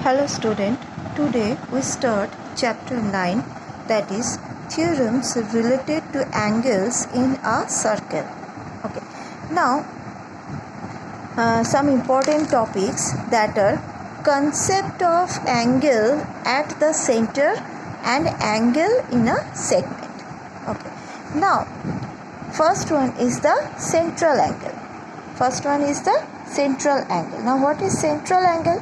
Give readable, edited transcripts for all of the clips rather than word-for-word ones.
Hello student, today we start chapter 9, that is theorems related to angles in a circle. Okay. Now some important topics, that are concept of angle at the center and angle in a segment. Okay. Now first one is the central angle. Now what is central angle?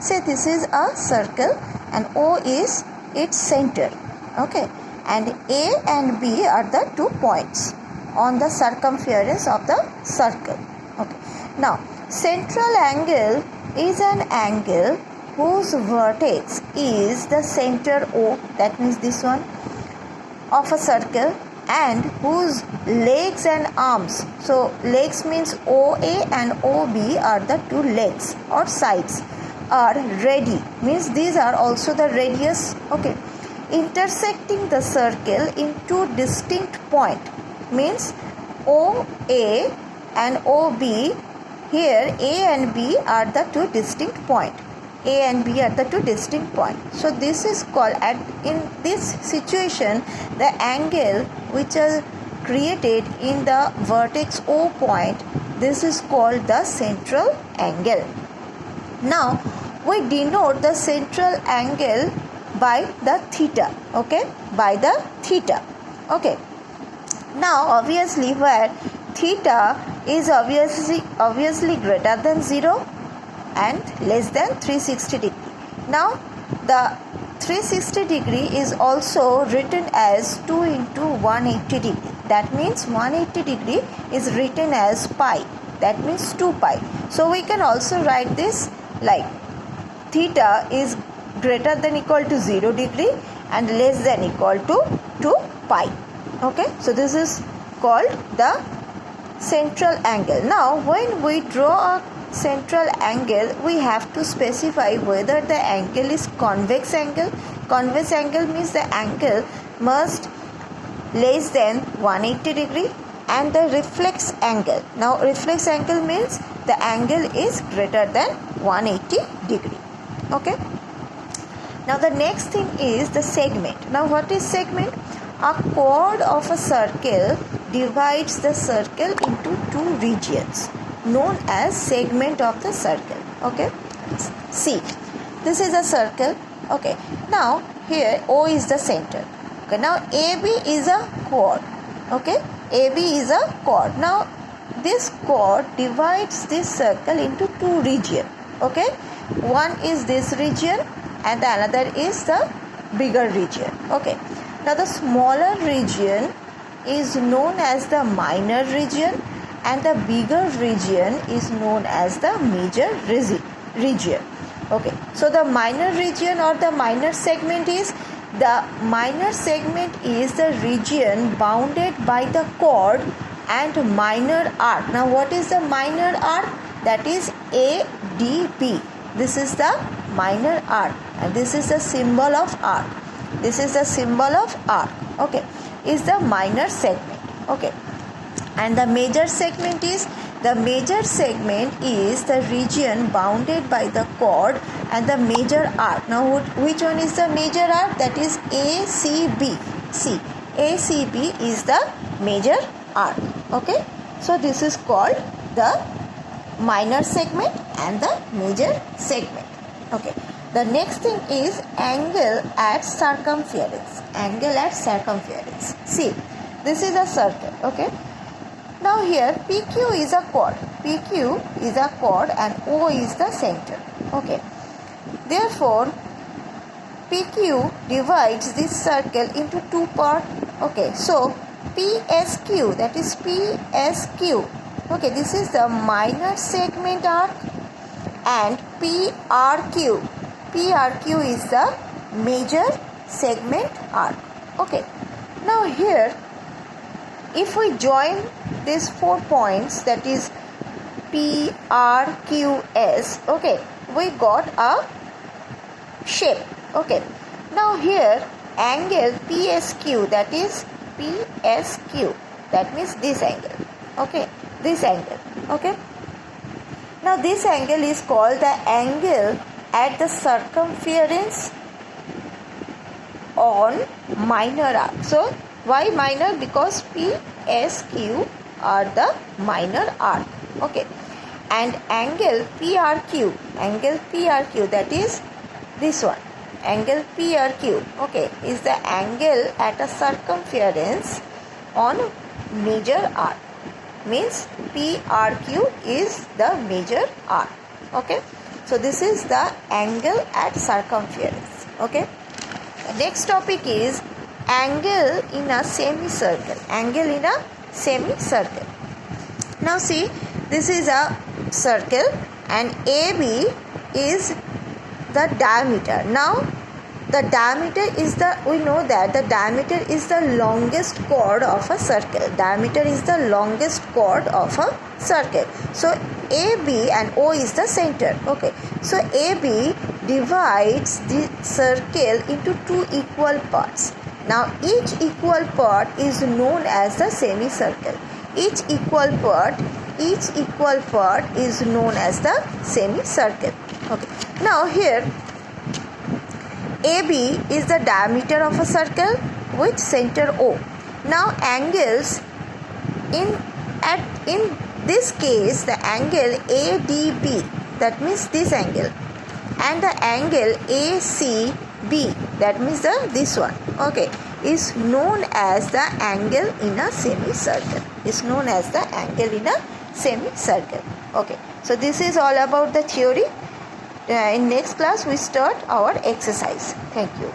Say this is a circle and O is its center. Okay. And A and B are the 2 points on the circumference of the circle. Okay. Now central angle is an angle whose vertex is the center O, that means this one, of a circle, and whose legs and arms, so legs means OA and OB are the 2 legs or sides, are ready, means these are also the radius. Okay, intersecting the circle in 2 distinct points, means OA and OB. Here A and B are the 2 distinct points. So this is called, in this situation, the angle which are created in the vertex O point, this is called the central angle. Now we denote the central angle by the theta. Okay, by the theta. Okay. Now obviously, where theta is obviously greater than 0 and less than 360 degree. Now the 360 degree is also written as 2 into 180 degree. That means 180 degree is written as pi. That means 2 pi. So we can also write this like theta is greater than equal to 0 degree and less than equal to 2 pi. Okay. So this is called the central angle. Now when we draw a central angle, we have to specify whether the angle is convex angle. Convex angle means the angle must less than 180 degree, and the reflex angle. Now reflex angle means the angle is greater than 180 degree. Okay. Now the next thing is the segment. Now what is segment? A chord of a circle divides the circle into 2 regions, known as segment of the circle. Okay. See, this is a circle. Okay. Now here O is the center. Okay. Now AB is a chord. Okay. AB is a chord. Now this chord divides this circle into 2 regions. Okay. One is this region and the another is the bigger region. Okay. Now the smaller region is known as the minor region and the bigger region is known as the major region. Okay. So the minor region or the minor segment is the region bounded by the chord and minor arc. Now what is the minor arc? That is ADB. This is the minor arc and this is the symbol of arc. Okay, is the minor segment. Okay, and the major segment is the region bounded by the chord and the major arc. Now which one is the major arc? That is ACB. See, ACB is the major arc. Okay, so this is called the minor segment and the major segment. Okay. The next thing is angle at circumference. See, this is a circle. Okay. Now here PQ is a chord. And O is the center. Okay. Therefore, PQ divides this circle into 2 parts. Okay. So PSQ, that is PSQ. Okay. This is the minor segment arc, and PRQ is the major segment arc. Okay. Now here, if we join these 4 points, that is PRQS, okay, we got a shape. Okay. Now here angle PSQ, that is PSQ, that means this angle. Okay. This angle. Okay. Now this angle is called the angle at the circumference on minor arc. So why minor? Because P, S, Q are the minor arc. Okay, and angle PRQ, that is this one, angle PRQ, okay, is the angle at a circumference on major arc. Means PRQ is the major arc. Okay, so this is the angle at circumference. Okay, the next topic is angle in a semicircle. Angle in a semicircle. Now see, this is a circle and AB is the diameter. Now the diameter is we know that the diameter is the longest chord of a circle. Diameter is the longest chord of a circle. So AB and O is the center. Okay, so AB divides the circle into two equal parts. Now each equal part is known as the semicircle. Each equal part is known as the semicircle. Okay, now here AB is the diameter of a circle with center O. Now angles in this case, the angle ADB, that means this angle, and the angle ACB, that means this one, okay, is known as the angle in a semicircle. Okay, so this is all about the theory. In next class we start our exercise. Thank you.